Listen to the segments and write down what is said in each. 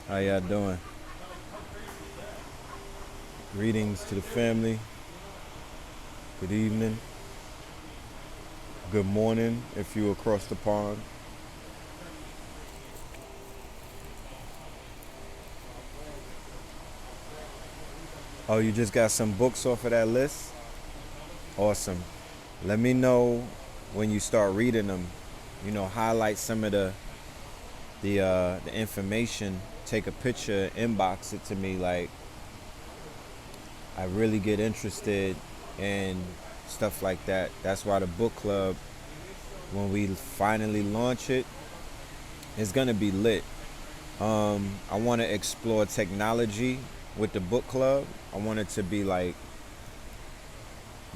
How y'all doing? Greetings to the family. Good evening. Good morning if you across the pond. Oh, you just got some books off of that list? Awesome. Let me know when you start reading them. Highlight some of the information. Take a picture, inbox it to me. Like I really get interested in stuff like that. That's why the book club, when we finally launch it, it's gonna be lit. I want to explore technology with the book club. I want it to be like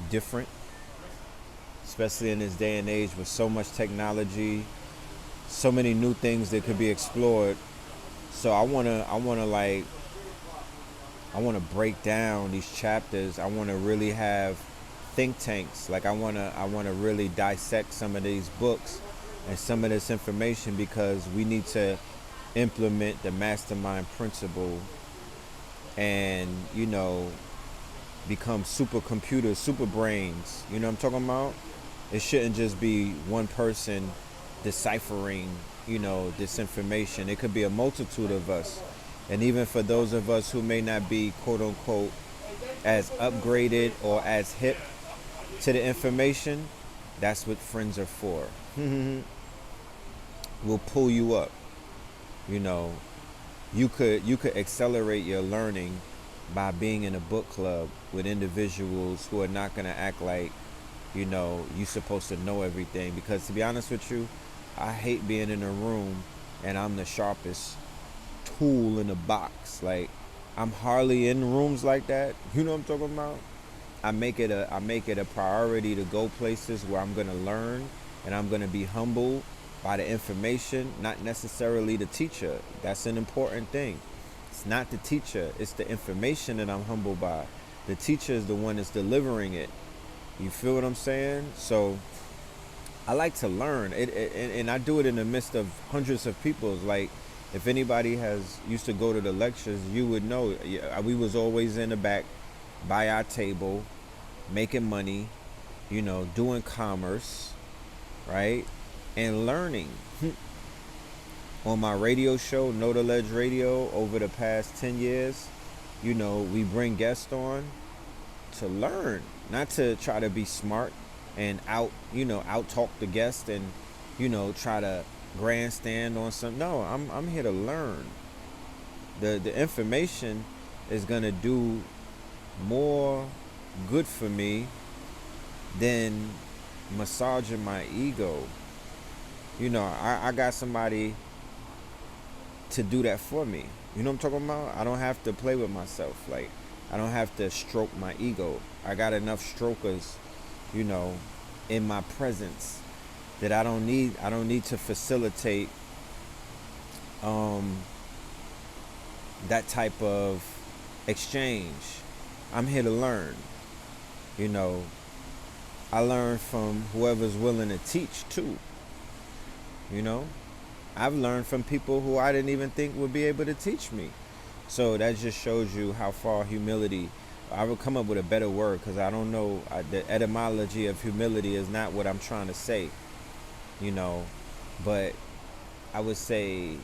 different, especially in this day and age with so much technology, so many new things that could be explored. So I wanna break down these chapters. I want to really have think tanks. Like I wanna really dissect some of these books and some of this information because we need to implement the mastermind principle and become supercomputers, super brains. You know what I'm talking about? It shouldn't just be one person deciphering, this information. It could be a multitude of us. And even for those of us who may not be quote unquote as upgraded or as hip to the information, that's what friends are for. We'll pull you up. You know, you could accelerate your learning by being in a book club with individuals who are not going to act like you're supposed to know everything. Because to be honest with you, I hate being in a room and I'm the sharpest tool in the box. Like I'm hardly in rooms like that. You know what I'm talking about? I make it a priority to go places where I'm gonna learn and I'm gonna be humbled by the information, not necessarily the teacher. That's an important thing. It's not the teacher, it's the information that I'm humbled by. The teacher is the one that's delivering it. You feel what I'm saying? So I like to learn and I do it in the midst of hundreds of people. Like if anybody has used to go to the lectures, you would know. We was always in the back by our table, making money, doing commerce, right, and learning. On my radio show, Know the Ledge Radio, over the past 10 years, we bring guests on to learn, not to try to be smart and out talk the guest and, try to grandstand on something. No, I'm here to learn. The information is gonna do more good for me than massaging my ego. I got somebody to do that for me. You know what I'm talking about? I don't have to play with myself. Like I don't have to stroke my ego. I got enough strokers, in my presence that I don't need to facilitate that type of exchange. I'm here to learn. You know, I learn from whoever's willing to teach too. You know, I've learned from people who I didn't even think would be able to teach me. So that just shows you how far humility. I would come up with a better word because I don't know. The etymology of humility is not what I'm trying to say. You know, but I would say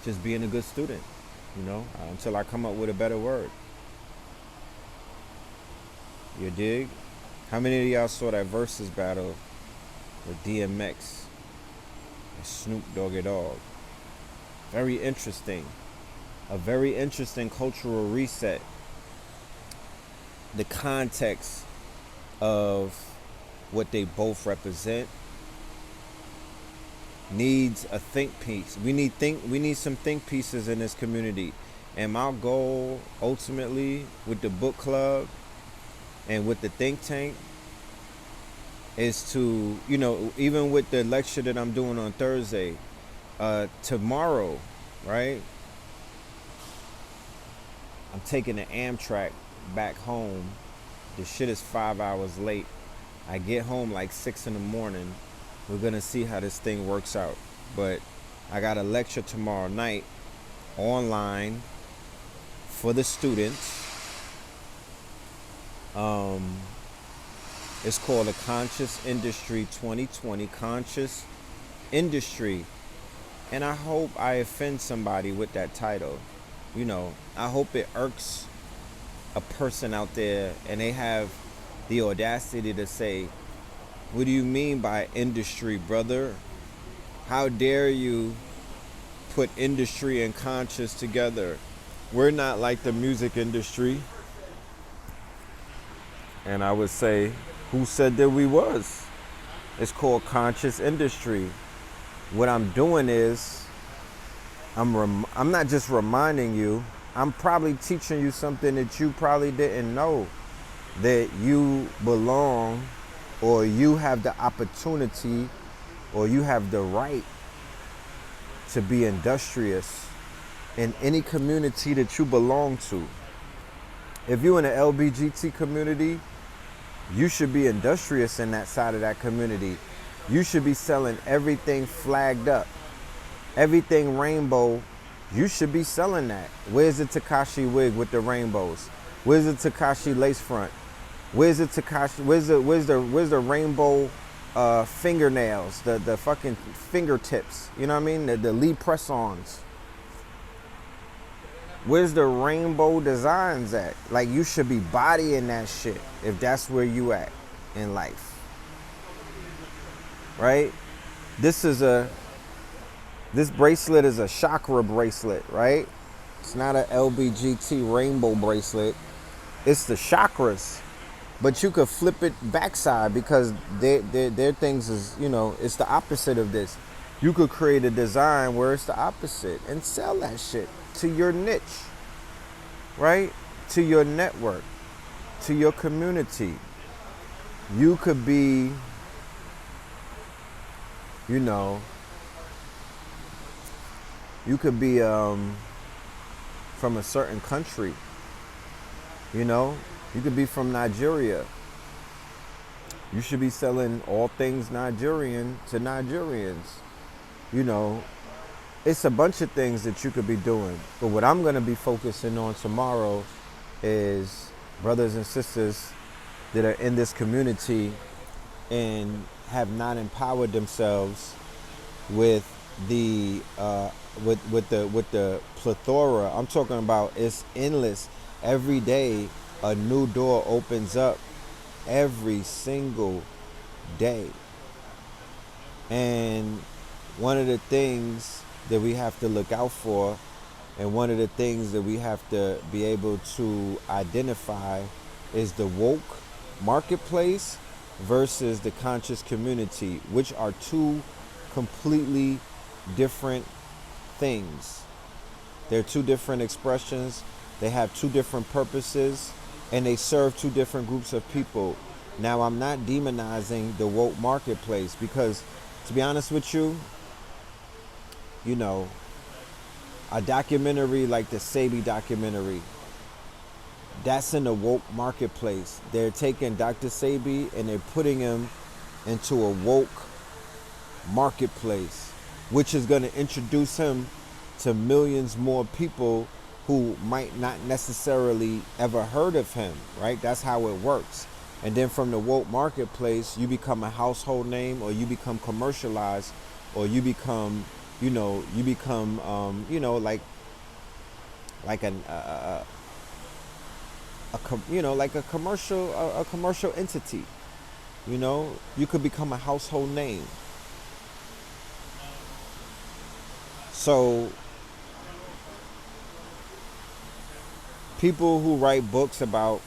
just being a good student. Until I come up with a better word. You dig? How many of y'all saw that versus battle with DMX and Snoop Doggy Dogg? Very interesting. A very interesting cultural reset. The context of what they both represent needs a think piece. We need some think pieces in this community. And my goal ultimately with the book club and with the think tank is to, even with the lecture that I'm doing on Thursday, tomorrow, right? I'm taking the Amtrak back home. The shit is 5 hours late. I get home like 6 in the morning. We're gonna see how this thing works out. But I got a lecture tomorrow night online for the students. It's called a Conscious Industry 2020, Conscious Industry. And I hope I offend somebody with that title. I hope it irks a person out there and they have the audacity to say, what do you mean by industry, brother? How dare you put industry and conscious together? We're not like the music industry. And I would say, who said that we was? It's called conscious industry. What I'm doing is, I'm not just reminding you, I'm probably teaching you something that you probably didn't know, that you belong, or you have the opportunity, or you have the right to be industrious in any community that you belong to. If you're in the LBGT community, you should be industrious in that side of that community. You should be selling everything flagged up, everything rainbow. You should be selling that. Where's the Takashi wig with the rainbows? Where's the Takashi lace front? Where's the Takashi? Where's the rainbow fingernails? The fucking fingertips. You know what I mean? The Lee press-ons. Where's the rainbow designs at? Like, you should be bodying that shit if that's where you at in life. Right? This bracelet is a chakra bracelet, right? It's not a LBGT rainbow bracelet. It's the chakras. But you could flip it backside because their things is, it's the opposite of this. You could create a design where it's the opposite and sell that shit to your niche, right? To your network, to your community. You could be, from a certain country, You could be from Nigeria. You should be selling all things Nigerian to Nigerians. It's a bunch of things that you could be doing. But what I'm going to be focusing on tomorrow is brothers and sisters that are in this community and have not empowered themselves with the plethora. I'm talking about, it's endless. Every day a new door opens up, every single day. And one of the things that we have to look out for, and one of the things that we have to be able to identify, is the woke marketplace versus the conscious community, which are two completely different things. They're two different expressions. They have two different purposes, and they serve two different groups of people. Now, I'm not demonizing the woke marketplace because, to be honest with you, a documentary like the Sabi documentary, that's in the woke marketplace. They're taking Dr. Sabi and they're putting him into a woke marketplace, which is going to introduce him to millions more people who might not necessarily ever heard of him, right? That's how it works. And then from the woke marketplace, you become a household name, or you become commercialized, or you become, like a commercial entity. You could become a household name. So people who write books about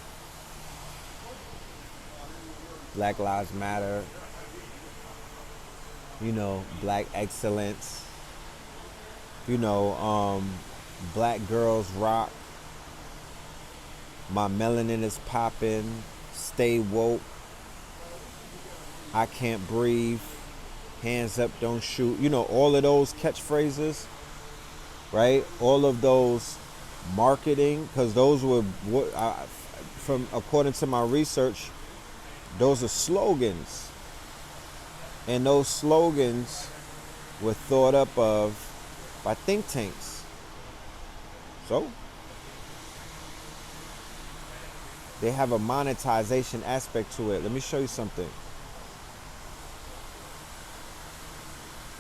Black Lives Matter, Black excellence, Black girls rock, my melanin is popping, stay woke, I can't breathe, hands up, don't shoot. All of those catchphrases, right? All of those marketing, because those were, according to my research, those are slogans. And those slogans were thought up of by think tanks. So they have a monetization aspect to it. Let me show you something.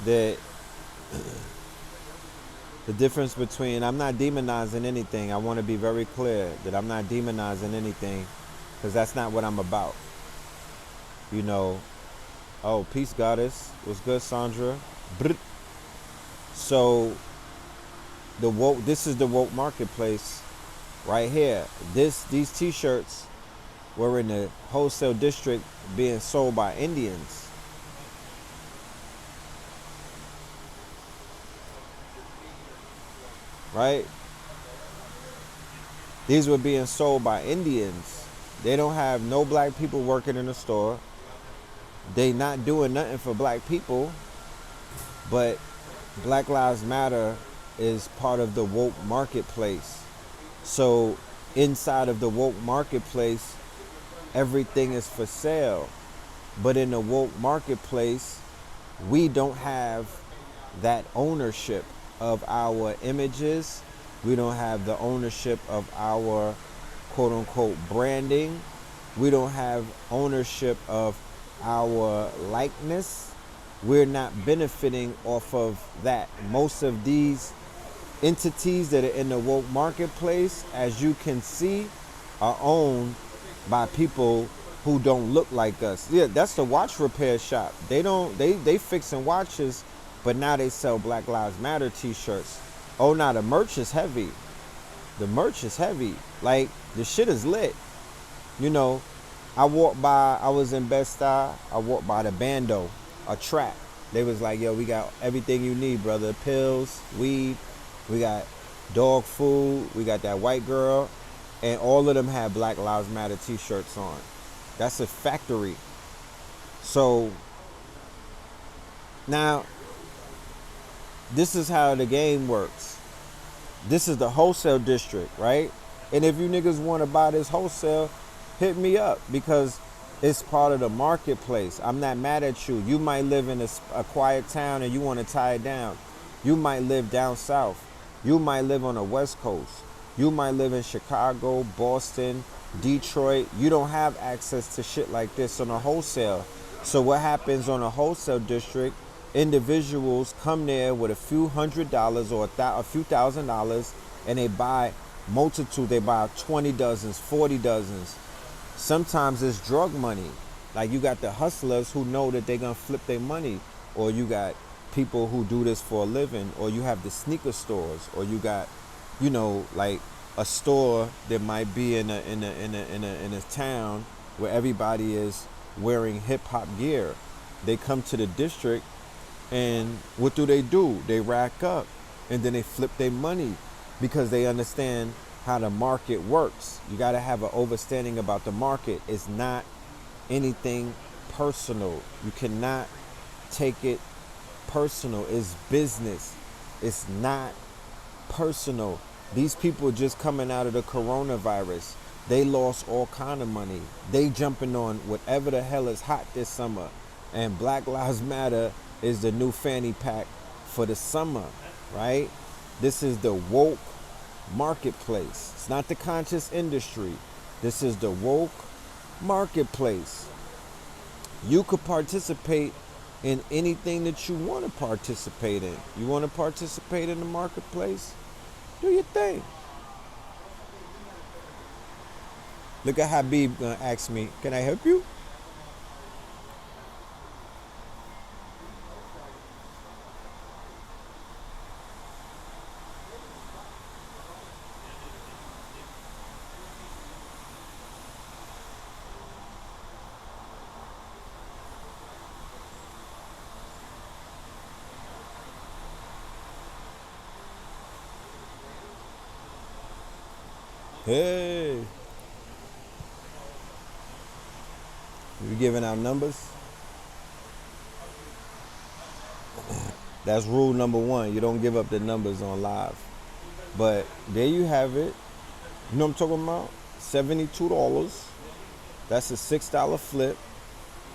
The difference between, I'm not demonizing anything. I want to be very clear that I'm not demonizing anything, because that's not what I'm about. You know, oh, peace, goddess. What's good, Sandra? Brr. So this is the woke marketplace right here. These t-shirts were in the wholesale district being sold by Indians. Right? These were being sold by Indians. They don't have no black people working in the store. They not doing nothing for black people. But Black Lives Matter is part of the woke marketplace. So inside of the woke marketplace, everything is for sale. But in the woke marketplace, we don't have that ownership of our images. We don't have the ownership of our quote unquote branding. We don't have ownership of our likeness. We're not benefiting off of that. Most of these entities that are in the woke marketplace, as you can see, are owned by people who don't look like us. Yeah, that's the watch repair shop. They fixing watches, but now they sell Black Lives Matter t-shirts. Oh, now the merch is heavy. The merch is heavy. Like, the shit is lit. You know, I was in Bed-Stuy. I walked by the Bando, a trap. They was like, yo, we got everything you need, brother. Pills, weed, we got dog food, we got that white girl. And all of them had Black Lives Matter t-shirts on. That's a factory. So, now, this is how the game works. This is the wholesale district, right? And if you niggas want to buy this wholesale, hit me up, because it's part of the marketplace. I'm not mad at you. You might live in a quiet town and you want to tie it down. You might live down south. You might live on the West Coast. You might live in Chicago, Boston, Detroit. You don't have access to shit like this on a wholesale. So what happens on a wholesale district, individuals come there with a few $100s or a few $1,000s, and they buy multitude. They buy 20 dozens, 40 dozens. Sometimes it's drug money. Like, you got the hustlers who know that they're going to flip their money, or you got people who do this for a living, or you have the sneaker stores, or you got, you know, like a store that might be in a town where everybody is wearing hip hop gear. They come to the district, and what do? They rack up, and then they flip their money, because they understand how the market works. You got to have an understanding about the market. It's not anything personal. You cannot take it personal. It's business. It's not personal. These people just coming out of the coronavirus, they lost all kind of money. They jumping on whatever the hell is hot this summer. And Black Lives Matter is the new fanny pack for the summer, right? This is the woke marketplace. It's not the conscious industry. This is the woke marketplace. You could participate in anything that you want to participate in. You want to participate in the marketplace? Do your thing. Look at Habib gonna ask me, can I help you? Hey. You giving out numbers? That's rule number one. You don't give up the numbers on live. But there you have it. You know what I'm talking about? $72. That's a $6 flip.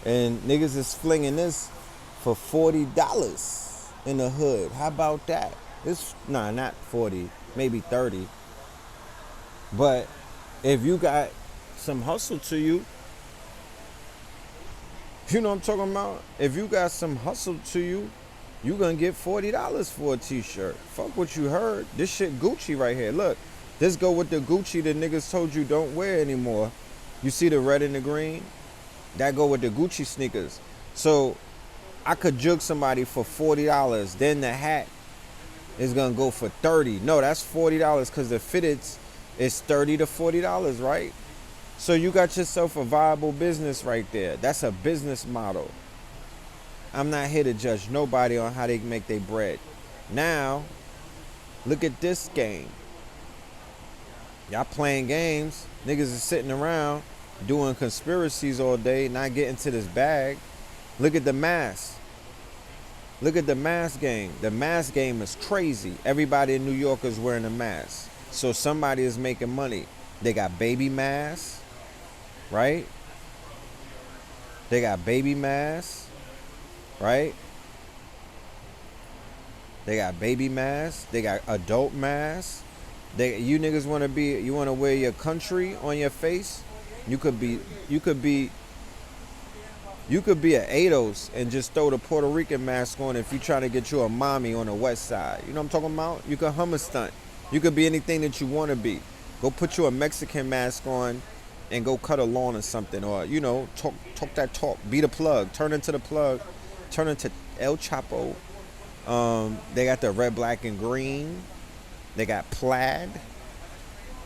And niggas is flinging this for $40 in the hood. How about that? It's nah, not 40, maybe 30. But if you got some hustle to you, you know what I'm talking about? If you got some hustle to you, you gonna get $40 for a t-shirt. Fuck what you heard. This shit Gucci right here. Look, this go with the Gucci the niggas told you don't wear anymore. You see the red and the green? That go with the Gucci sneakers. So I could jug somebody for $40. Then the hat is gonna go for 30. No, that's $40 because the fitteds is $30 to $40, right? So you got yourself a viable business right there. That's a business model. I'm not here to judge nobody on how they make their bread. Now, look at this game. Y'all playing games. Niggas is sitting around doing conspiracies all day, not getting to this bag. Look at the mask. Look at the mask game. The mask game is crazy. Everybody in New York is wearing a mask. So somebody is making money. They got baby masks, right? They got baby masks, right? They got baby masks. They got adult masks. You niggas you want to wear your country on your face? You could be an ADOS and just throw the Puerto Rican mask on if you trying to get you a mommy on the west side. You know what I'm talking about? You could hum a stunt. You could be anything that you want to be. Go put you a Mexican mask on and go cut a lawn or something. Or, you know, talk that talk. Be the plug. Turn into the plug. Turn into El Chapo. They got the red, black, and green. They got plaid. You know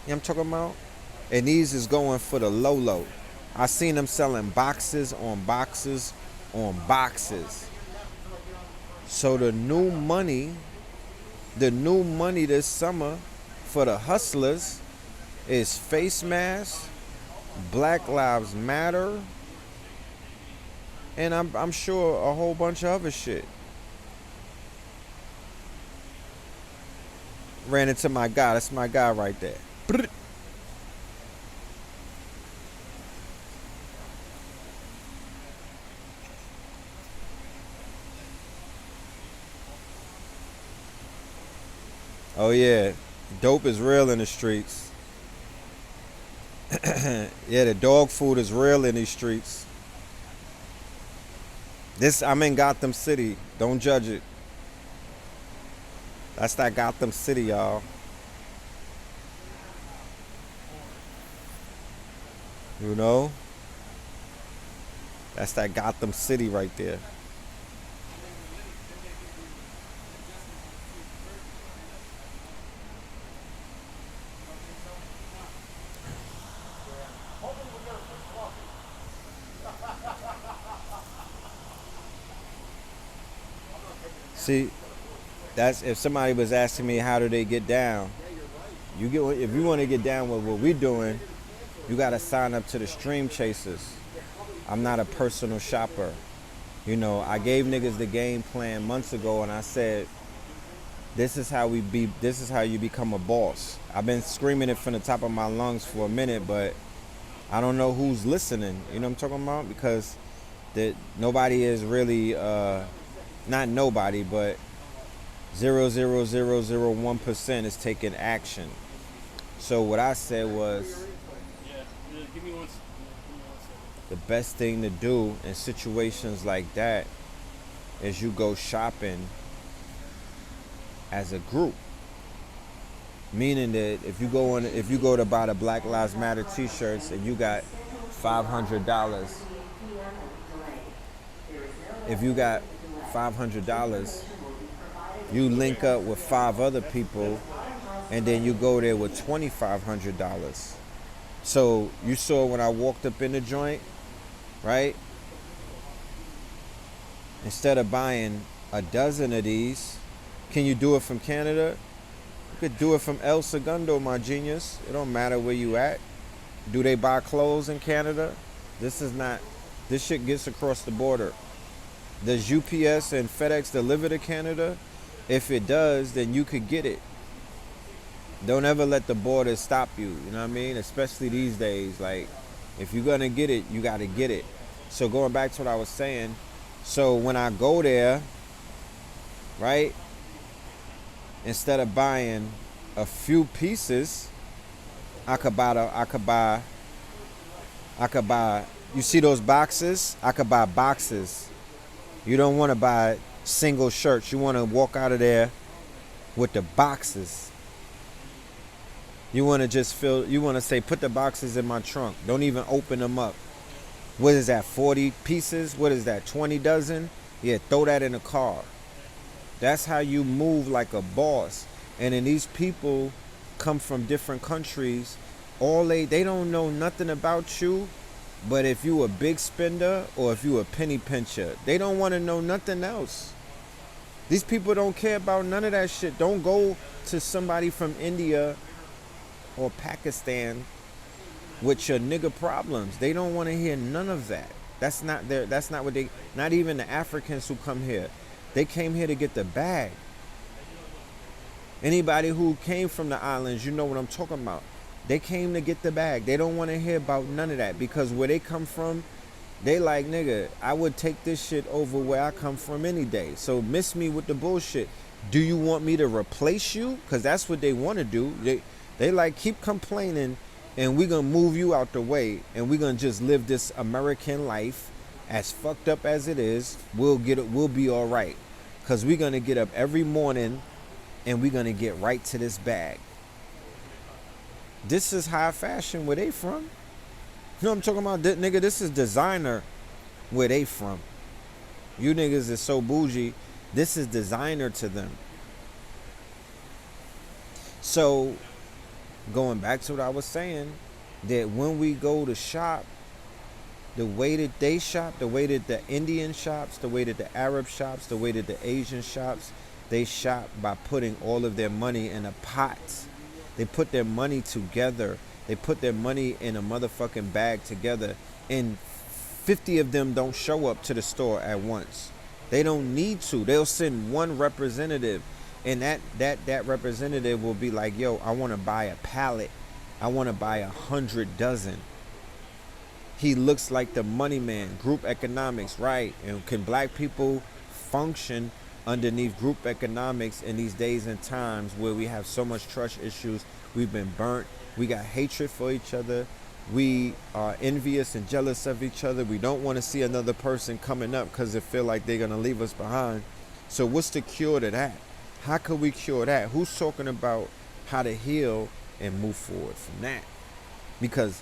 what I'm talking about? And these is going for the low. I seen them selling boxes on boxes on boxes. So the new money this summer for the hustlers is face masks, Black Lives Matter, and I'm sure a whole bunch of other shit. Ran into my guy. That's my guy right there. Oh yeah, dope is real in the streets. Yeah, the dog food is real in these streets. I'm in Gotham City. Don't judge it. That's that Gotham City, y'all. You know? That's that Gotham City right there. See, that's if somebody was asking me how do they get down. If you want to get down with what we're doing, you got to sign up to the Stream Chasers. I'm not a personal shopper. You know, I gave niggas the game plan months ago, and I said, this is how you become a boss. I've been screaming it from the top of my lungs for a minute, but I don't know who's listening. You know what I'm talking about? Because nobody is really, not nobody, but 0.0001% is taking action. So what I said was, the best thing to do in situations like that is you go shopping as a group. Meaning that if you go to buy the Black Lives Matter t-shirts and you got $500, if you got $500, you link up with 5 other people and then you go there with $2,500. So you saw when I walked up in the joint, right? Instead of buying a dozen of these, can you do it from Canada? You could do it from El Segundo, my genius. It don't matter where you at. Do they buy clothes in Canada? This shit gets across the border. Does UPS and FedEx deliver to Canada? If it does, then you could get it. Don't ever let the border stop you, you know what I mean? Especially these days, like, if you're gonna get it, you gotta get it. So going back to what I was saying, so when I go there, right, Instead of buying a few pieces, I could buy you see those boxes? I could buy boxes. You don't want to buy single shirts. You want to walk out of there with the boxes. You want to you want to say, put the boxes in my trunk. Don't even open them up. What is that, 40 pieces? What is that, 20 dozen? Yeah, throw that in the car. That's how you move like a boss. And then these people come from different countries. They don't know nothing about you. But if you a big spender or if you a penny pincher, they don't want to know nothing else. These people don't care about none of that shit. Don't go to somebody from India or Pakistan with your nigga problems. They don't want to hear none of that. That's not what they, not even the Africans who come here. They came here to get the bag. Anybody who came from the islands, you know what I'm talking about. They came to get the bag. They don't want to hear about none of that, because where they come from, they like, nigga, I would take this shit over where I come from any day. So miss me with the bullshit. Do you want me to replace you? Because that's what they want to do. They like, keep complaining, and we're going to move you out the way, and we're going to just live this American life as fucked up as it is. We'll be all right. Because we're going to get up every morning, and we're going to get right to this bag. This is high fashion where they from. You know what I'm talking about? Nigga, this is designer where they from. You niggas is so bougie. This is designer to them. So, going back to what I was saying, that when we go to shop, the way that they shop, the way that the Indian shops, the way that the Arab shops, the way that the Asian shops, they shop by putting all of their money in a pot. They put their money together. They put their money in a motherfucking bag together. And 50 of them don't show up to the store at once. They don't need to. They'll send one representative. And that representative will be like, yo, I want to buy a pallet. I want to buy 100 dozen. He looks like the money man. Group economics, right? And can black people function underneath group economics in these days and times where we have so much trust issues? We've been burnt. We got hatred for each other. We are envious and jealous of each other. We don't want to see another person coming up because they feel like they're going to leave us behind. So what's the cure to that? How can we cure that? Who's talking about how to heal and move forward from that? Because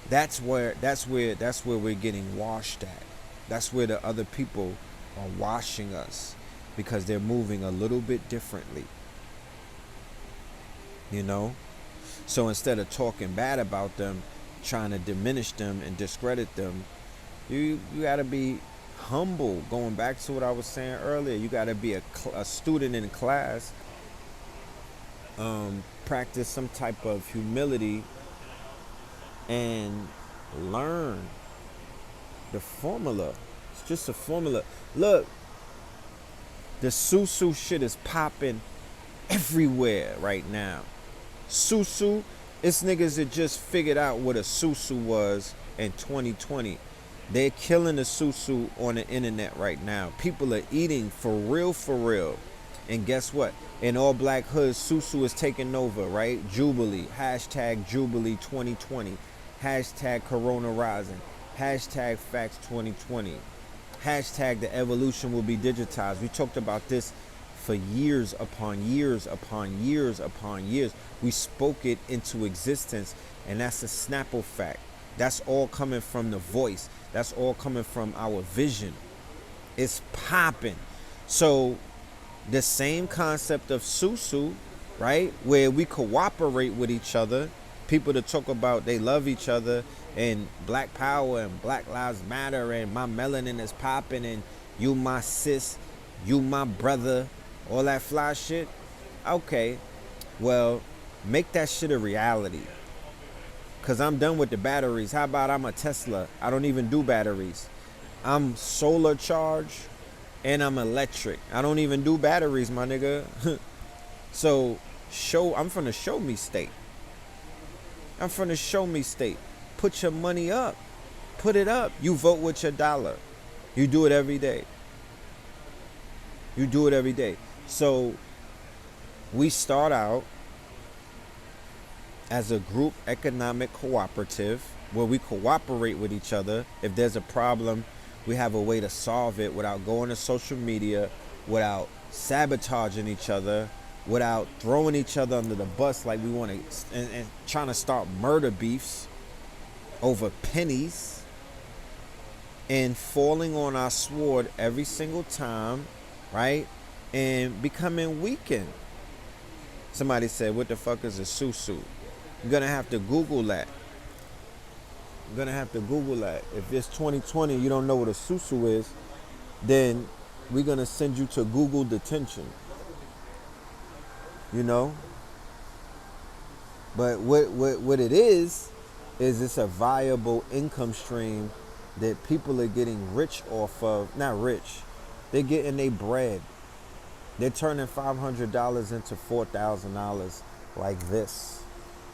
that's where we're getting washed at. That's where the other people are washing us, because they're moving a little bit differently. You know? So instead of talking bad about them, trying to diminish them and discredit them, you got to be humble. Going back to what I was saying earlier, you got to be a student in class. Practice some type of humility and learn the formula. It's just a formula. Look, the susu shit is popping everywhere right now. Susu, it's niggas that just figured out what a susu was in 2020. They're killing the susu on the internet right now. People are eating for real. And guess what? In all black hoods, susu is taking over, right? Jubilee. Hashtag Jubilee 2020. Hashtag Corona Rising. Hashtag Facts 2020. Hashtag the evolution will be digitized. We talked about this for years upon years upon years upon years. We spoke it into existence, and that's a Snapple fact. That's all coming from the voice. That's all coming from our vision. It's popping. So the same concept of susu, right, where we cooperate with each other, people that talk about they love each other and black power and Black Lives Matter and my melanin is popping and you my sis, you my brother, all that fly shit. Okay, well, make that shit a reality. Because I'm done with the batteries. How about I'm a Tesla? I don't even do batteries. I'm solar charged and I'm electric. I don't even do batteries, my nigga. So, I'm from the show me state. I'm from the show me state. Put your money up. Put it up. You vote with your dollar. You do it every day. You do it every day. So, We start out as a group economic cooperative where we cooperate with each other. If there's a problem, we have a way to solve it without going to social media, without sabotaging each other, without throwing each other under the bus like we want to, and trying to start murder beefs over pennies, and falling on our sword every single time, right? And becoming weakened. Somebody said, what the fuck is a susu? You're going to have to Google that. You're going to have to Google that. If it's 2020 and you don't know what a susu is, then we're going to send you to Google detention. You know? But what it is it's a viable income stream that people are getting rich off of. Not rich. They're getting their bread. They're turning $500 into $4,000 like this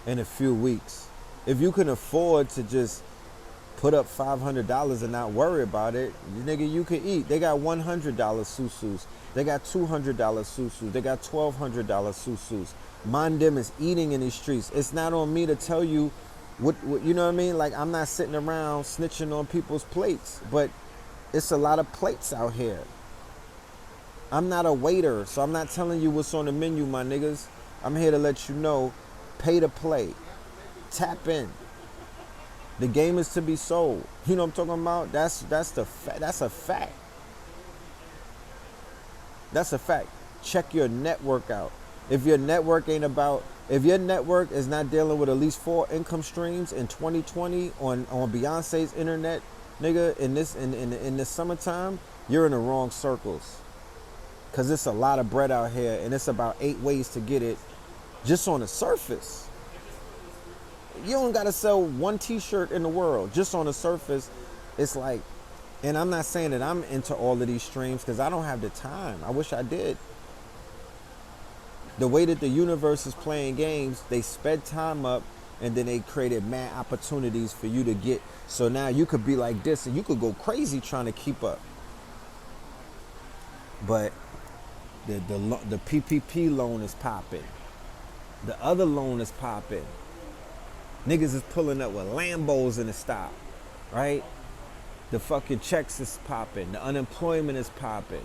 in a few weeks. If you can afford to just put up $500 and not worry about it, nigga, you can eat. They got $100 susus. They got $200 susus. They got $1,200 susus. Mind them is eating in these streets. It's not on me to tell you what you know what I mean? Like, I'm not sitting around snitching on people's plates, but it's a lot of plates out here. I'm not a waiter, so I'm not telling you what's on the menu, my niggas. I'm here to let you know, pay to play. Tap in. The game is to be sold. You know what I'm talking about? That's a fact. That's a fact. Check your network out. If your network is not dealing with at least 4 income streams in 2020 on Beyonce's internet, nigga, in this summertime, you're in the wrong circles. Cause it's a lot of bread out here, and it's about 8 ways to get it just on the surface. You don't gotta sell 1 t-shirt in the world. Just on the surface, it's like, and I'm not saying that I'm into all of these streams because I don't have the time. I wish I did. The way that the universe is playing games, they sped time up, and then they created mad opportunities for you to get. So now you could be like this, and you could go crazy trying to keep up. But the PPP loan is popping. The other loan is popping. Niggas is pulling up with Lambos in the stop, right? The fucking checks is popping. The unemployment is popping.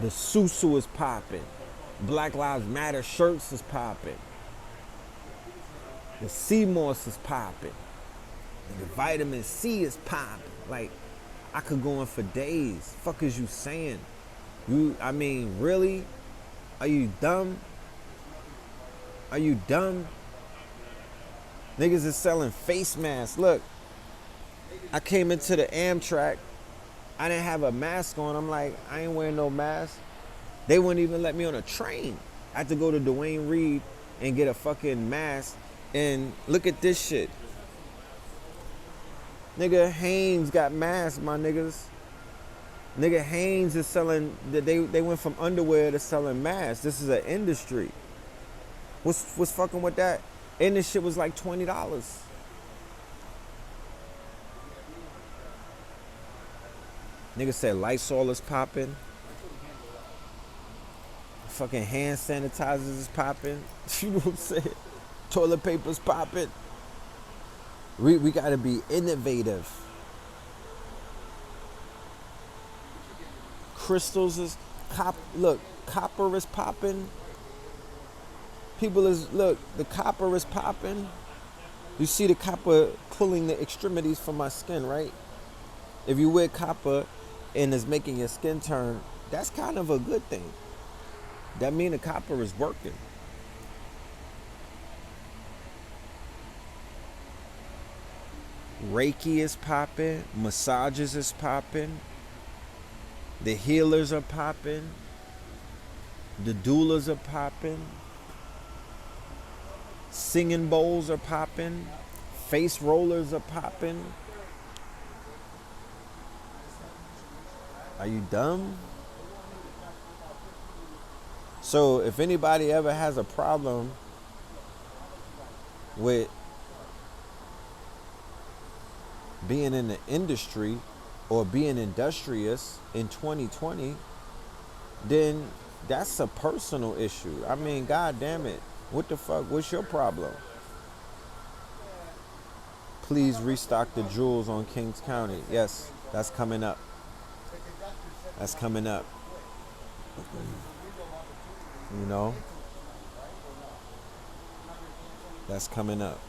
The susu is popping. Black Lives Matter shirts is popping. The sea moss is popping. The vitamin C is popping. Like, I could go on for days. Fuck is you saying? Really? Are you dumb? Are you dumb? Niggas is selling face masks. Look, I came into the Amtrak. I didn't have a mask on. I'm like, I ain't wearing no mask. They wouldn't even let me on a train. I had to go to Dwayne Reed and get a fucking mask. And look at this shit. Nigga, Hanes got masks, my niggas. Nigga, Hanes is selling, they went from underwear to selling masks. This is an industry. What's fucking with that? And this shit was like $20. Nigga said Lysol is popping. Fucking hand sanitizers is popping. You know what I'm saying? Toilet paper's popping. We gotta be innovative. Crystals is copper is popping. The copper is popping. You see the copper pulling the extremities from my skin, right? If you wear copper and it's making your skin turn, that's kind of a good thing. That means the copper is working. Reiki is popping. Massages is popping. The healers are popping. The doulas are popping. Singing bowls are popping. Face rollers are popping. Are you dumb? So if anybody ever has a problem with being in the industry or being industrious in 2020, then That's a personal issue. I mean, god damn it. What the fuck? What's your problem? Please restock the jewels on Kings County. Yes, that's coming up. That's coming up. You know, that's coming up.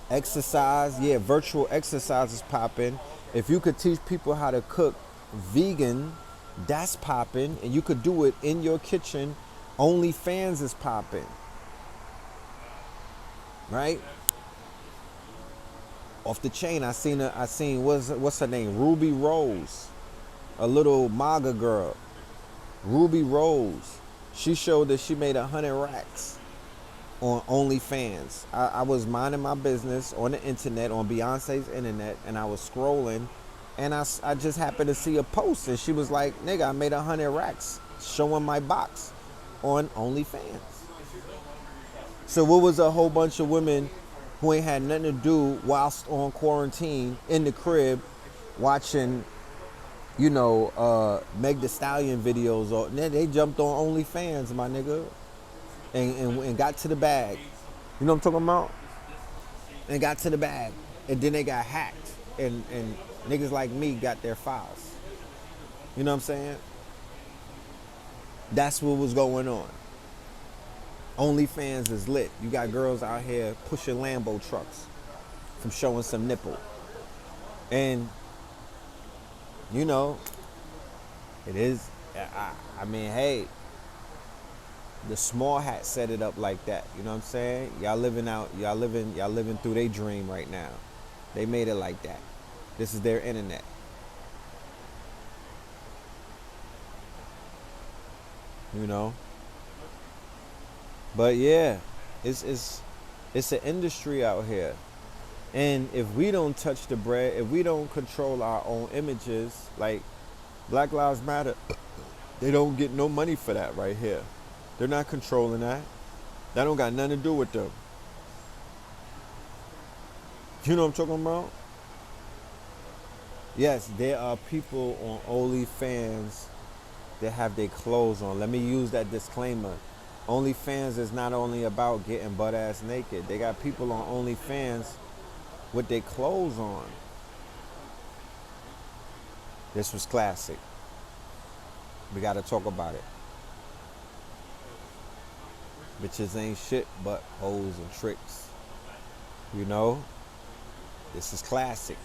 Exercise, yeah, virtual exercise is popping. If you could teach people how to cook vegan, that's popping, and you could do it in your kitchen. OnlyFans is popping, right? Off the chain, I seen what's her name, Ruby Rose, a little MAGA girl, Ruby Rose. She showed that she made 100 racks on OnlyFans. I was minding my business on the internet, on Beyonce's internet, and I was scrolling, and I just happened to see a post, and she was like, nigga, I made 100 racks showing my box on OnlyFans. So what was a whole bunch of women who ain't had nothing to do whilst on quarantine in the crib watching, Meg Thee Stallion videos, or they jumped on OnlyFans, my nigga, and got to the bag. You know what I'm talking about? And got to the bag. And then they got hacked. And niggas like me got their files. You know what I'm saying? That's what was going on. OnlyFans is lit. You got girls out here pushing Lambo trucks from showing some nipple. And, it is, I mean, hey, the small hat set it up like that. You know what I'm saying? Y'all living through their dream right now. They made it like that. This is their internet. But yeah, it's an industry out here. And if we don't touch the bread, if we don't control our own images, like Black Lives Matter, they don't get no money for that right here. They're not controlling that. That don't got nothing to do with them. You know what I'm talking about? Yes, there are people on OnlyFans that have their clothes on. Let me use that disclaimer. OnlyFans is not only about getting butt ass naked. They got people on OnlyFans with their clothes on. This was classic. We got to talk about it. Bitches ain't shit but hoes and tricks. This is classic.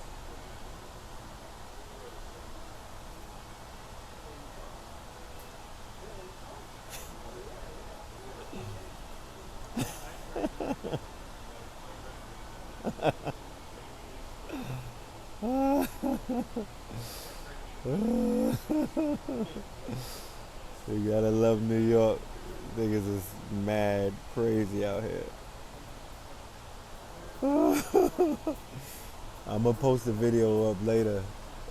You gotta love New York. Niggas is mad crazy out here. I'm gonna post a video up later.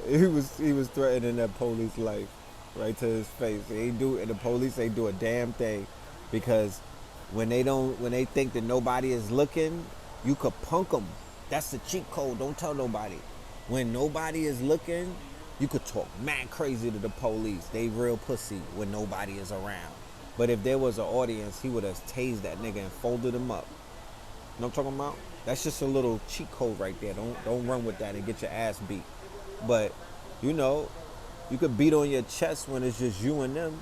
He was threatening that police life right to his face. And the police ain't do a damn thing, because when they think that nobody is looking, you could punk them. That's the cheat code. Don't tell nobody. When nobody is looking, you could talk mad crazy to the police. They real pussy when nobody is around. But if there was an audience, he would have tased that nigga and folded him up. You know what I'm talking about? That's just a little cheat code right there. Don't run with that and get your ass beat. But, you could beat on your chest when it's just you and them.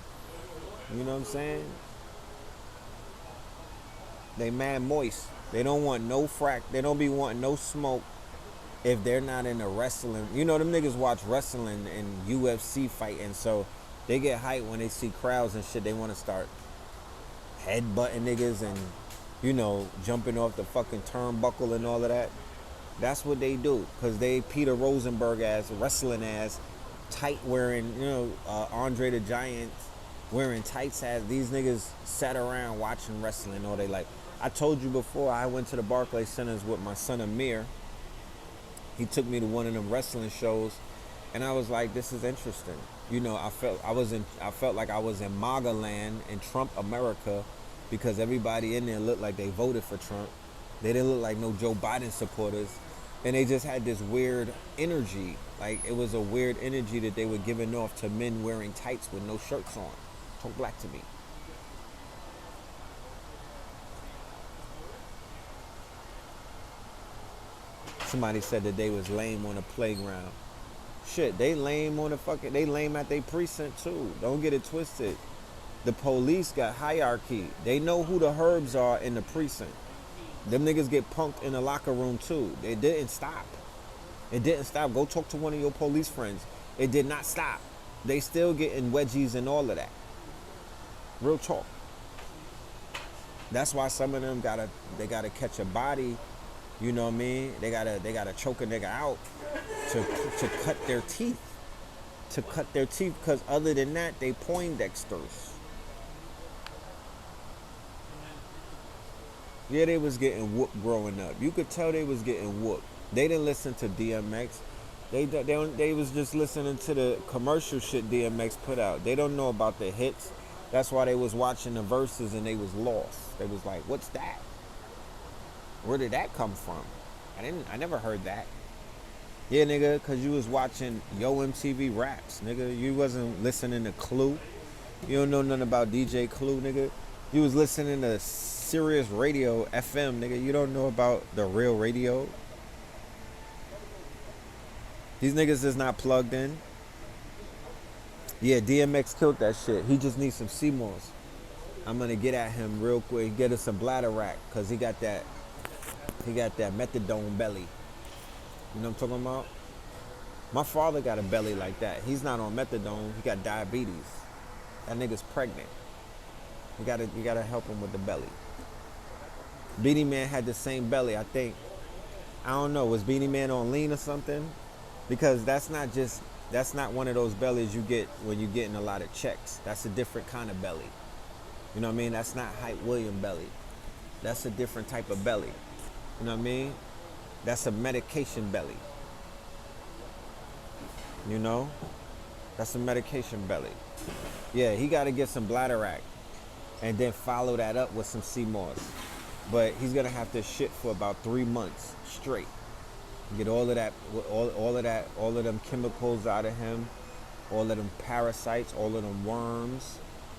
You know what I'm saying? They mad moist. They don't want no frack. They don't be wanting no smoke if they're not in the wrestling. Them niggas watch wrestling and UFC fighting, so they get hyped when they see crowds and shit. They want to start headbutting niggas and, jumping off the fucking turnbuckle and all of that. That's what they do, because they Peter Rosenberg ass, wrestling ass, tight wearing, Andre the Giant wearing tights ass. These niggas sat around watching wrestling all day. Like I told you before, I went to the Barclays Centers with my son Amir. He took me to one of them wrestling shows, and I was like, this is interesting. I felt like I was in MAGA land in Trump America, because everybody in there looked like they voted for Trump. They didn't look like no Joe Biden supporters, and they just had this weird energy. Like it was a weird energy that they were giving off to men wearing tights with no shirts on. Talk black to me. Somebody said that they was lame on the playground. Shit, they lame on the fucking, they lame at their precinct too. Don't get it twisted. The police got hierarchy. They know who the herbs are in the precinct. Them niggas get punked in the locker room too. It didn't stop. It didn't stop. Go talk to one of your police friends. It did not stop. They still getting wedgies and all of that. Real talk. That's why some of them they gotta catch a body. You know what I mean? They gotta choke a nigga out to cut their teeth. To cut their teeth, because other than that, they Poindexters. Yeah, they was getting whooped growing up. You could tell they was getting whooped. They didn't listen to DMX. They was just listening to the commercial shit DMX put out. They don't know about the hits. That's why they was watching the verses and they was lost. They was like, what's that? Where did that come from? I never heard that. Yeah, nigga, because you was watching Yo MTV Raps, nigga. You wasn't listening to Clue. You don't know nothing about DJ Clue, nigga. You was listening to Sirius Radio FM, nigga. You don't know about the real radio. These niggas is not plugged in. Yeah, DMX killed that shit. He just needs some CMOS. I'm gonna get at him real quick, get us some bladder rack, cause he got that methadone belly. You know what I'm talking about? My father got a belly like that. He's not on methadone. He got diabetes. That nigga's pregnant. You gotta help him with the belly. Beanie Man had the same belly, I think. I don't know. Was Beanie Man on lean or something? Because that's not one of those bellies you get when you're getting a lot of checks. That's a different kind of belly. You know what I mean? That's not Hype William belly. That's a different type of belly. You know what I mean? That's a medication belly. You know? That's a medication belly. Yeah, he got to get some bladder and then follow that up with some CMOS. But he's going to have to shit for about 3 months straight. Get all of that, all of them chemicals out of him, all of them parasites, all of them worms,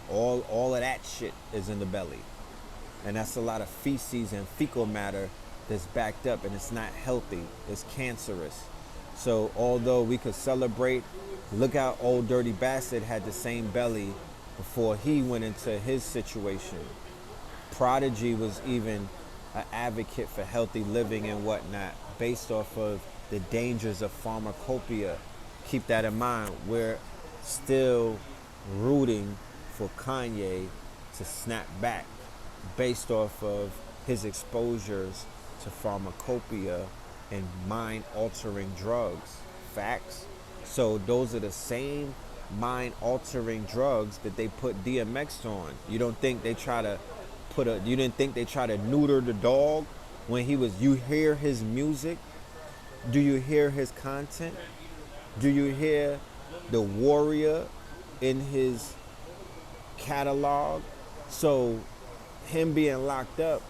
all of that shit is in the belly. And that's a lot of feces and fecal matter that's backed up, and it's not healthy. It's cancerous. So although we could celebrate, look how Old Dirty Bastard had the same belly before he went into his situation. Prodigy was even an advocate for healthy living and whatnot, based off of the dangers of pharmacopoeia. Keep that in mind. We're still rooting for Kanye to snap back based off of his exposures to pharmacopoeia and mind-altering drugs. Facts. So those are the same mind-altering drugs that they put DMX on. You don't think they try to you didn't think they try to neuter the dog when you hear his music? Do you hear his content? Do you hear the warrior in his catalog? So him being locked up,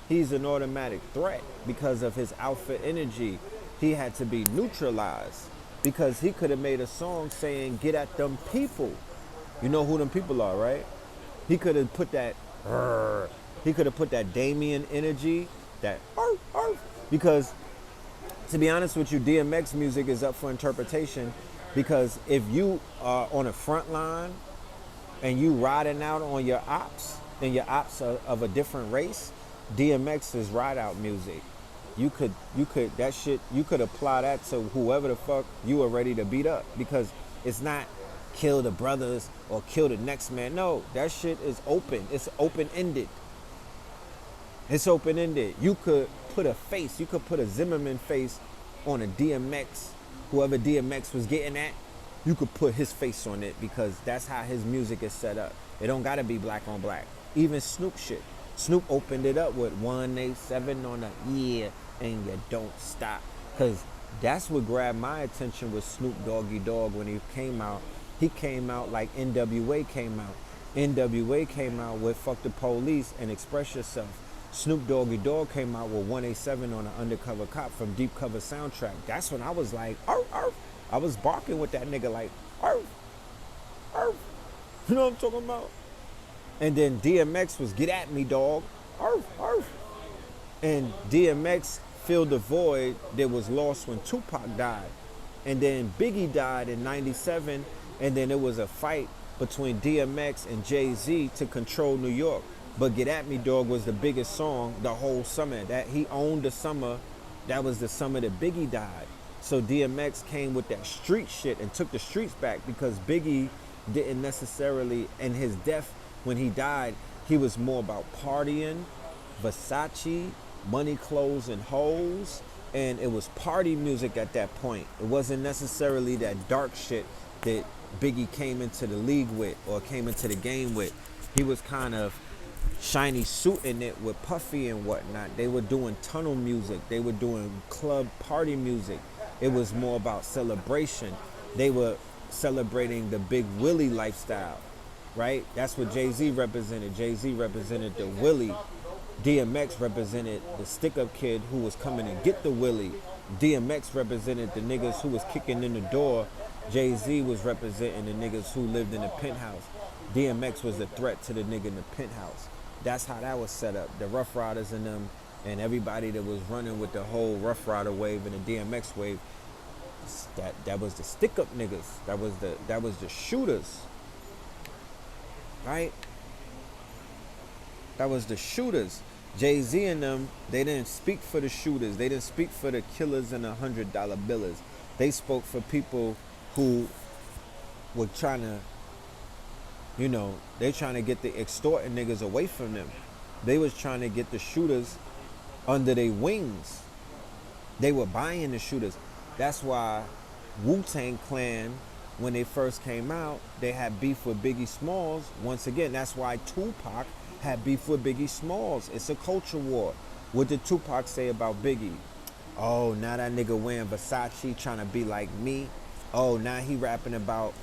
he's an automatic threat because of his alpha energy. He had to be neutralized because he could have made a song saying, get at them people. You know who them people are, right? He could have put that, Damien energy, that, because to be honest with you, DMX music is up for interpretation, because if you are on the front line and you riding out on your ops, and your ops are of a different race, DMX is ride out music. You could apply that to whoever the fuck you are ready to beat up, because it's not kill the brothers or kill the next man. No, that shit is open. It's open-ended. It's open-ended. You could put a Zimmerman face on a DMX, whoever DMX was getting at, you could put his face on it, because that's how his music is set up. It don't gotta be black on black. Even Snoop shit. Snoop opened it up with 187 on the yeah, and you don't stop. Cause that's what grabbed my attention with Snoop Doggy Dogg when he came out. He came out like NWA came out. NWA came out with Fuck the Police and Express Yourself. Snoop Doggy Dogg came out with 187 on an Undercover Cop from Deep Cover soundtrack. That's when I was like, arf, arf. I was barking with that nigga like, arf, arf. You know what I'm talking about? And then DMX was get at me, dog. Arf, arf. And DMX filled the void that was lost when Tupac died. And then Biggie died in 97. And then it was a fight between DMX and Jay-Z to control New York. But Get At Me Dog was the biggest song the whole summer. That he owned the summer. That was the summer that Biggie died. So DMX came with that street shit and took the streets back because Biggie didn't necessarily, in his death when he died, he was more about partying, Versace, money, clothes, and hoes. And it was party music at that point. It wasn't necessarily that dark shit that Biggie came into the league with or came into the game with. He was kind of shiny suiting it with Puffy and whatnot. They were doing tunnel music. They were doing club party music. It was more about celebration. They were celebrating the Big Willie lifestyle, right? That's what Jay-Z represented. Jay-Z represented the Willie. DMX represented the stick-up kid who was coming to get the Willie. DMX represented the niggas who was kicking in the door. Jay-Z was representing the niggas who lived in the penthouse. DMX was a threat to the nigga in the penthouse. That's how that was set up. The Rough Riders and them and everybody that was running with the whole Rough Rider wave and the DMX wave, that was the stick-up niggas. That was the shooters. Right? That was the shooters. Jay-Z and them, they didn't speak for the shooters. They didn't speak for the killers and the $100 billers. They spoke for people who were trying to, they trying to get the extorting niggas away from them. They was trying to get the shooters under their wings. They were buying the shooters. That's why Wu-Tang Clan, when they first came out, they had beef with Biggie Smalls. Once again, that's why Tupac had beef with Biggie Smalls. It's a culture war. What did Tupac say about Biggie? Oh, now that nigga wearing Versace, trying to be like me. Oh, now he rapping about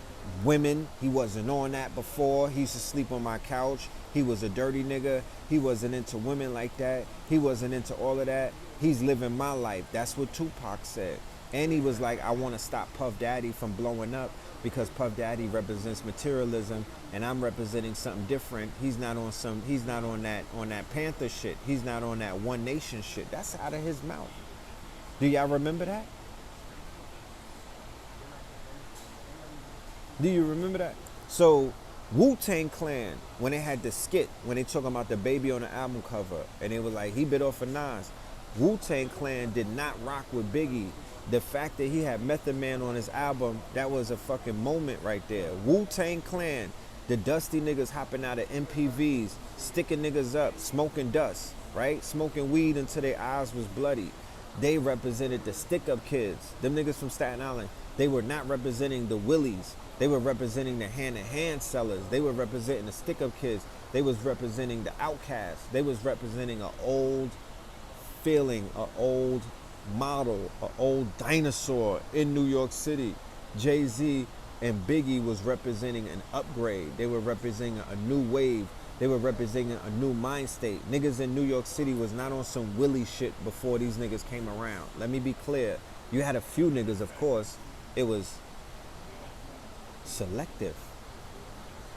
women. He wasn't on that before. He used to sleep on my couch. He was a dirty nigga. He wasn't into women like that. He wasn't into all of that. He's living my life. That's what Tupac said. And he was like, I want to stop Puff Daddy from blowing up because Puff Daddy represents materialism and I'm representing something different. He's not on that Panther shit. He's not on that One Nation shit. That's out of his mouth. Do y'all remember that? Do you remember that? So Wu-Tang Clan, when they had the skit, when they talking about the baby on the album cover, and it was like, he bit off of Nas. Wu-Tang Clan did not rock with Biggie. The fact that he had Method Man on his album, that was a fucking moment right there. Wu-Tang Clan, the dusty niggas hopping out of MPVs, sticking niggas up, smoking dust, right? Smoking weed until their eyes was bloody. They represented the stick-up kids. Them niggas from Staten Island. They were not representing the Willies. They were representing the hand-to-hand sellers. They were representing the stick-up kids. They was representing the outcasts. They was representing an old feeling, an old model, an old dinosaur in New York City. Jay-Z and Biggie was representing an upgrade. They were representing a new wave. They were representing a new mind state. Niggas in New York City was not on some Willie shit before these niggas came around. Let me be clear. You had a few niggas, of course. It was selective.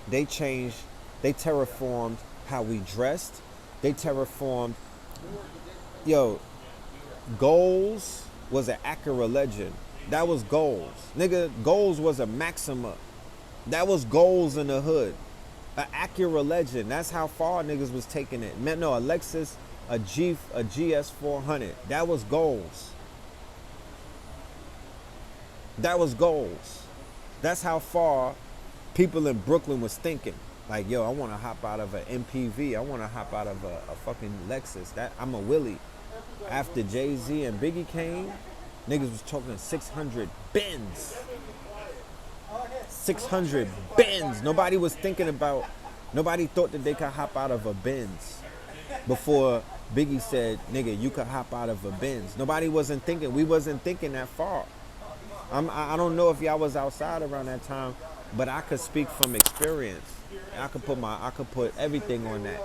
They changed, they terraformed how we dressed. They terraformed, Goals was an Acura Legend. That was Goals. Nigga, Goals was a Maxima. That was Goals in the hood. An Acura Legend. That's how far niggas was taking it. No, a Lexus, a GS 400. That was Goals. That was Goals. That's how far people in Brooklyn was thinking. Like, I want to hop out of an MPV. I want to hop out of a fucking Lexus. I'm a Willie. After Jay-Z and Biggie came, niggas was talking 600 Benz. 600 Benz. Nobody thought that they could hop out of a Benz before Biggie said, nigga, you could hop out of a Benz. We wasn't thinking that far. I don't know if y'all was outside around that time, but I could speak from experience. I could put everything on that.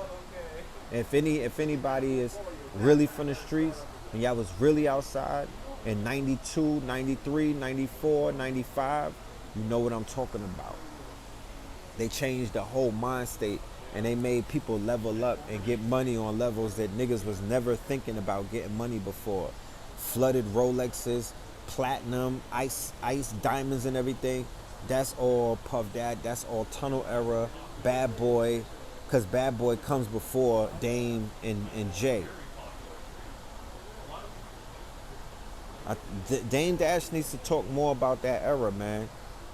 If anybody is really from the streets and y'all was really outside in 92, 93, 94, 95, you know what I'm talking about. They changed the whole mind state and they made people level up and get money on levels that niggas was never thinking about getting money before. Flooded Rolexes, platinum, ice diamonds and everything. That's all Puff Dad. That's all Tunnel Era, Bad Boy, because Bad Boy comes before Dame and Jay. Dame Dash needs to talk more about that era, man.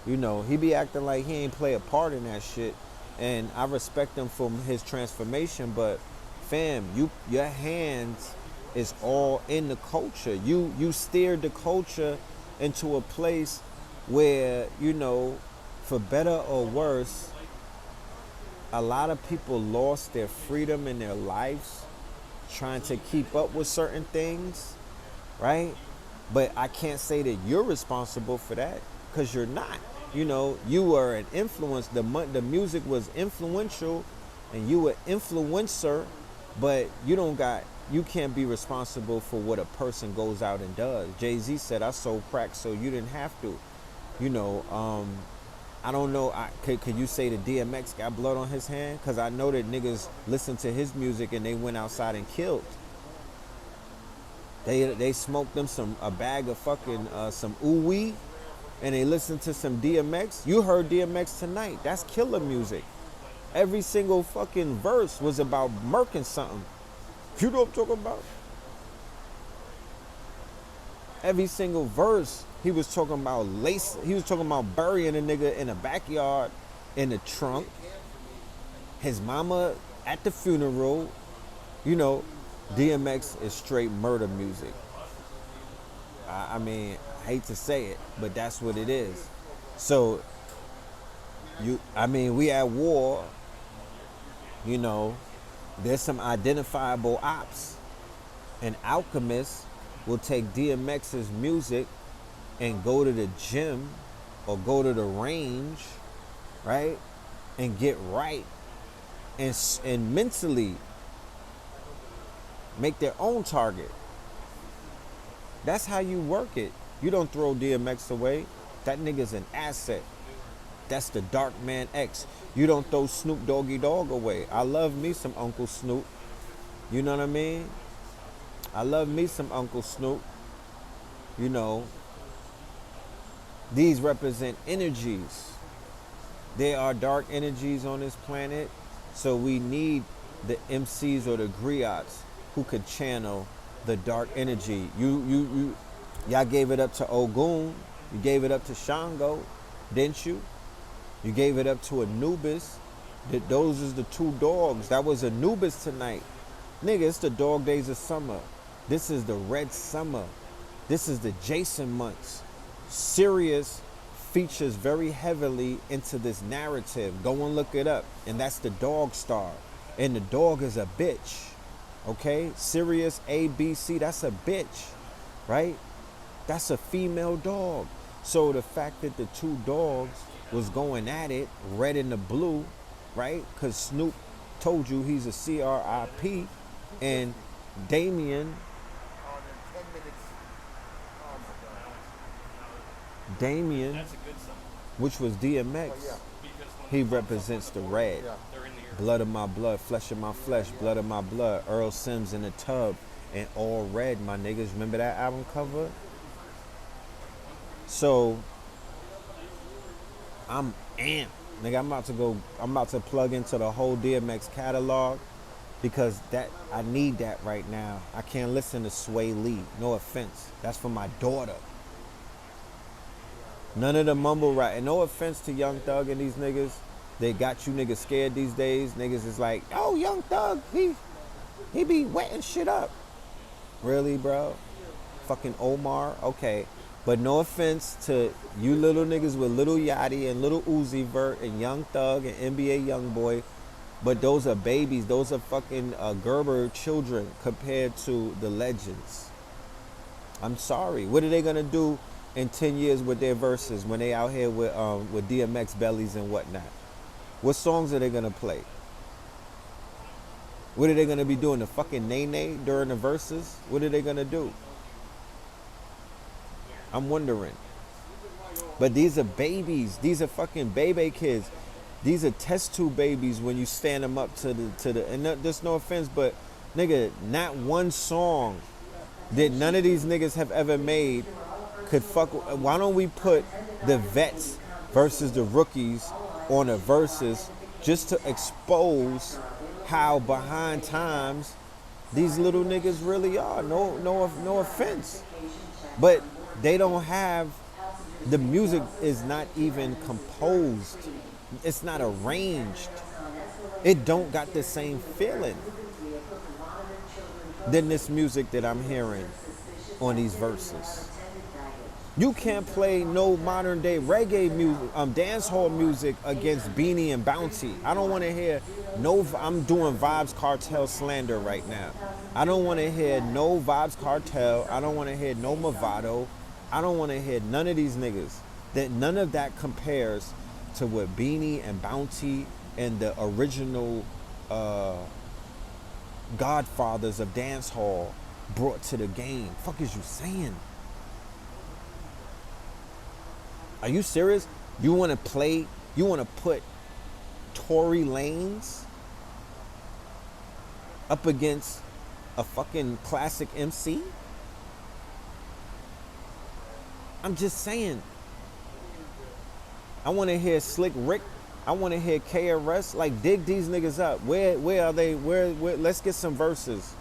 You know, he be acting like he ain't play a part in that shit. And I respect him for his transformation, but fam, your hands is all in the culture. You steered the culture into a place where, you know, for better or worse, a lot of people lost their freedom in their lives trying to keep up with certain things, right? But I can't say that you're responsible for that, because you're not. You know, you were an influence. The music was influential, and you were influencer, but you can't be responsible for what a person goes out and does. Jay-Z said, "I sold crack, so you didn't have to." You know, I don't know. Could you say that DMX got blood on his hand? Because I know that niggas listened to his music and they went outside and killed. They smoked them a bag of fucking some ooh-wee, and they listened to some DMX. You heard DMX tonight. That's killer music. Every single fucking verse was about murking something. You know what I'm talking about? Every single verse, he was talking about lace. He was talking about burying a nigga in a backyard, in the trunk. His mama at the funeral. You know, DMX is straight murder music. I mean, I hate to say it, but that's what it is. So, we at war. You know, there's some identifiable ops. An alchemist will take DMX's music and go to the gym or go to the range, right? And get right. And mentally make their own target. That's how you work it. You don't throw DMX away. That nigga's an asset. That's the Dark Man X. You don't throw Snoop Doggy Dogg away. I love me some Uncle Snoop. You know what I mean? I love me some Uncle Snoop. You know, these represent energies. There are dark energies on this planet, so we need the MCs or the griots who could channel the dark energy. Y'all gave it up to Ogun. You gave it up to Shango, didn't you? You gave it up to Anubis. Those is the two dogs. That was Anubis tonight. Nigga, it's the dog days of summer. This is the red summer. This is the Jason months. Sirius features very heavily into this narrative. Go and look it up. And that's the dog star. And the dog is a bitch. Okay? Sirius ABC, that's a bitch. Right? That's a female dog. So the fact that the two dogs was going at it, red and the blue, right? Because Snoop told you he's a CRIP, and Damien, which was DMX, he represents the red. Blood of my blood, flesh of my flesh, blood of my blood. Earl Sims in the tub, and all red, my niggas. Remember that album cover? So I'm amped. Nigga, I'm about to plug into the whole DMX catalog, because I need that right now. I can't listen to Sway Lee. No offense. That's for my daughter. None of the mumble rap. And no offense to Young Thug and these niggas. They got you niggas scared these days. Niggas is like, oh, Young Thug, he be wetting shit up. Really, bro? Fucking Omar? Okay. But no offense to you little niggas with Little Yachty and Little Uzi Vert and Young Thug and NBA Youngboy, but those are babies. Those are fucking Gerber children compared to the legends. I'm sorry. What are they gonna do in 10 years with their verses when they out here with DMX bellies and whatnot? What songs are they gonna play? What are they gonna be doing? The fucking nay during the verses? What are they gonna do? I'm wondering. But these are babies. These are fucking baby kids. These are test tube babies when you stand them up to the and there's no offense, but nigga, not one song that none of these niggas have ever made could fuck. Why don't we put the vets versus the rookies on a versus just to expose how behind times these little niggas really are. No offense, but they don't have, the music is not even composed. It's not arranged. It don't got the same feeling than this music that I'm hearing on these verses. You can't play no modern day reggae music, dance hall music against Beanie and Bounty. I don't want to hear no. I'm doing Vibes Cartel slander right now. I don't want to hear no Vibes Cartel. I don't want to hear no Movado. I don't want to hear none of these niggas. That none of that compares to what Beanie and Bounty and the original godfathers of dance hall brought to the game. Fuck is you saying? Are you serious? You want to put Tory Lanez up against a fucking classic MC? I'm just saying. I want to hear Slick Rick. I want to hear KRS. Like, dig these niggas up. Where are they? Where? Let's get some verses.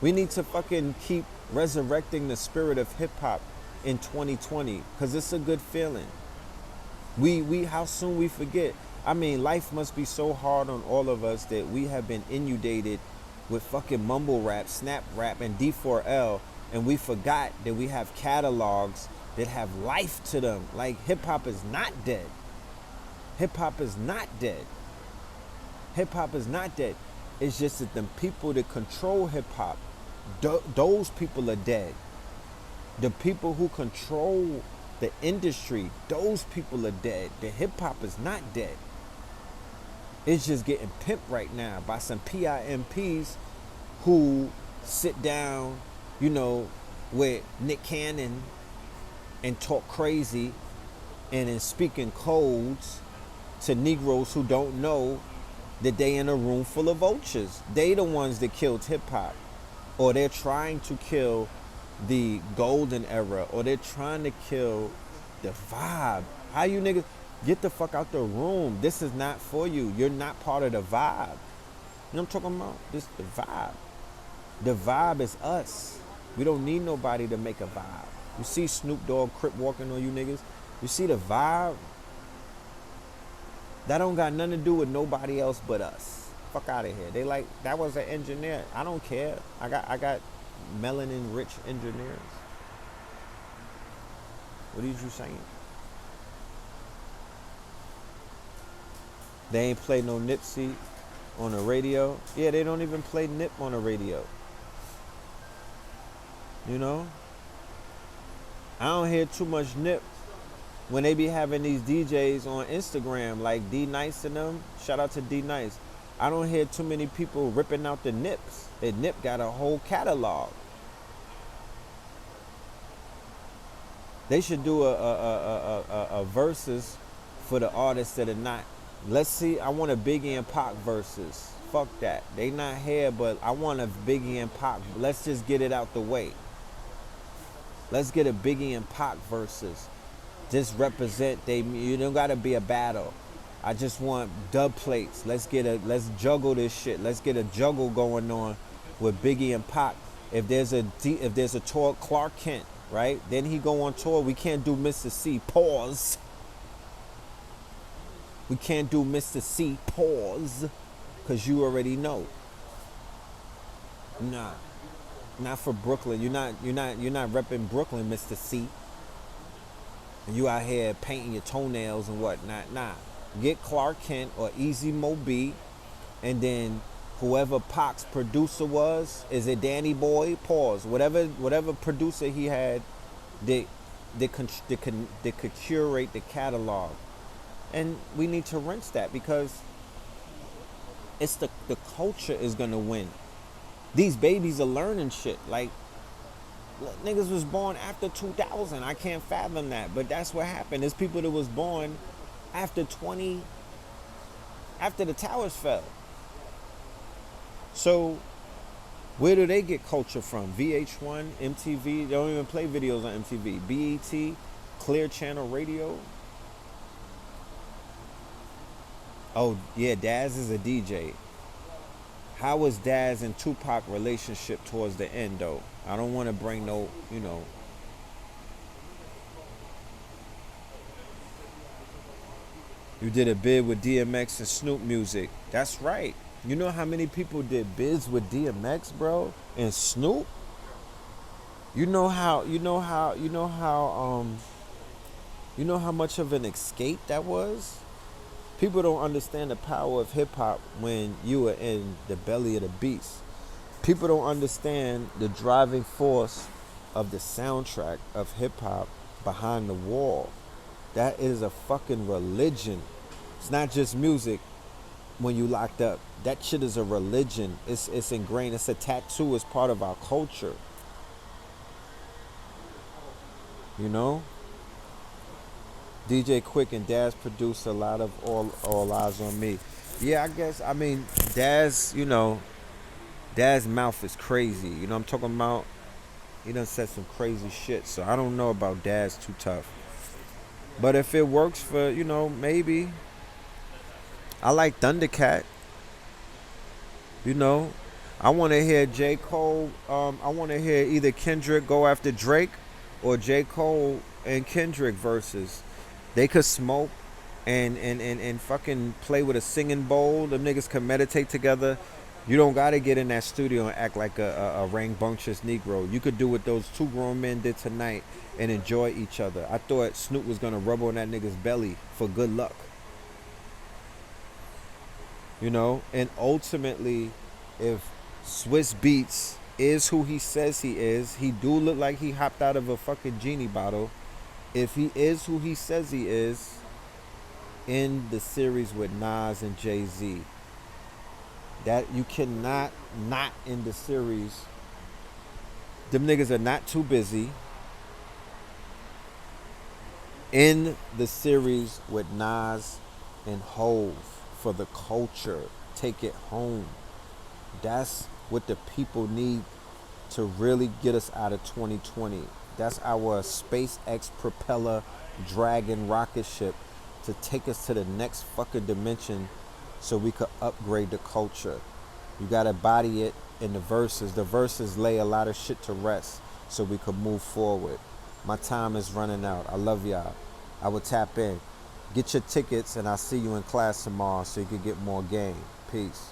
We need to fucking keep resurrecting the spirit of hip hop in 2020, because it's a good feeling. We how soon we forget. I mean, life must be so hard on all of us that we have been inundated with fucking mumble rap, snap rap, and D4L, and we forgot that we have catalogs that have life to them. Like, hip hop is not dead. Hip hop is not dead. Hip hop is not dead. It's just that the people that control hip hop, those people are dead. The people who control the industry, those people are dead. The hip hop is not dead. It's just getting pimped right now by some PIMPs who sit down, with Nick Cannon and talk crazy and in speaking codes to Negroes who don't know that they in a room full of vultures. They the ones that killed hip hop, or they're trying to kill the golden era, or they're trying to kill the vibe. How you niggas get the fuck out the room? This is not for you. You're not part of the vibe. You know what I'm talking about? This the vibe. The vibe is us. We don't need nobody to make a vibe. You see Snoop Dogg Crip walking on you niggas? You see the vibe? That don't got nothing to do with nobody else but us. Fuck out of here. They like, that was an engineer. I don't care. I got melanin rich engineers. What are you saying? They ain't play no Nipsey on the radio. Yeah, they don't even play Nip on the radio. I don't hear too much Nip when they be having these DJs on Instagram, like D Nice and them. Shout out to D Nice. I don't hear too many people ripping out the Nips. The Nip got a whole catalog. They should do a versus for the artists that are not. Let's see, I want a Biggie and Pac versus. Fuck that. They not here, but I want a Biggie and Pac. Let's just get it out the way. Let's get a Biggie and Pac versus. Just represent you don't gotta be a battle. I just want dub plates. Let's juggle this shit. Let's get a juggle going on with Biggie and Pac. If there's a tour, Clark Kent, right? Then he go on tour. We can't do Mr. C. Pause. We can't do Mr. C. Pause, cause you already know. Nah, not for Brooklyn. You're not repping Brooklyn, Mr. C. And you out here painting your toenails and whatnot. Nah, get Clark Kent or Easy Mo B, and then whoever Pac's producer was, is it Danny Boy? Pause. Whatever producer he had, they could curate the catalog. And we need to rinse that, because it's the culture is gonna win. These babies are learning shit. Like, niggas was born after 2000. I can't fathom that, but that's what happened. There's people that was born after 20, after the towers fell. So where do they get culture from? VH1, MTV? They don't even play videos on MTV. BET, Clear Channel Radio. Oh yeah, Daz is a DJ. How was Daz and Tupac relationship towards the end though? I don't want to bring no, you did a bid with DMX and Snoop music. That's right. You know how many people did bids with DMX, bro? And Snoop? You know how much of an escape that was? People don't understand the power of hip hop when you are in the belly of the beast. People don't understand the driving force of the soundtrack of hip hop behind the wall. That is a fucking religion. It's not just music when you locked up. That shit is a religion. It's ingrained. It's a tattoo. It's part of our culture. You know? DJ Quick and Daz produced a lot of All Eyes on Me. Yeah, I guess, I mean, Daz's mouth is crazy. You know what I'm talking about? He done said some crazy shit. So I don't know about Daz Too Tough. But if it works for, maybe. I like Thundercat. You know, I want to hear J. Cole. I want to hear either Kendrick go after Drake or J. Cole and Kendrick versus. They could smoke and fucking play with a singing bowl. Them niggas can meditate together. You don't got to get in that studio and act like a rambunctious Negro. You could do what those two grown men did tonight and enjoy each other. I thought Snoop was going to rub on that nigga's belly for good luck. And ultimately, if Swiss Beats is who he says he is, he do look like he hopped out of a fucking genie bottle. If he is who he says he is, in the series with Nas and Jay-Z, that you cannot not in the series. Them niggas are not too busy. In the series with Nas and Hove for the culture, take it home. That's what the people need to really get us out of 2020. That's our SpaceX propeller dragon rocket ship to take us to the next fucking dimension so we could upgrade the culture. You gotta body it in the verses. The verses lay a lot of shit to rest so we could move forward. My time is running out. I love y'all. I will tap in. Get your tickets and I'll see you in class tomorrow so you can get more game. Peace.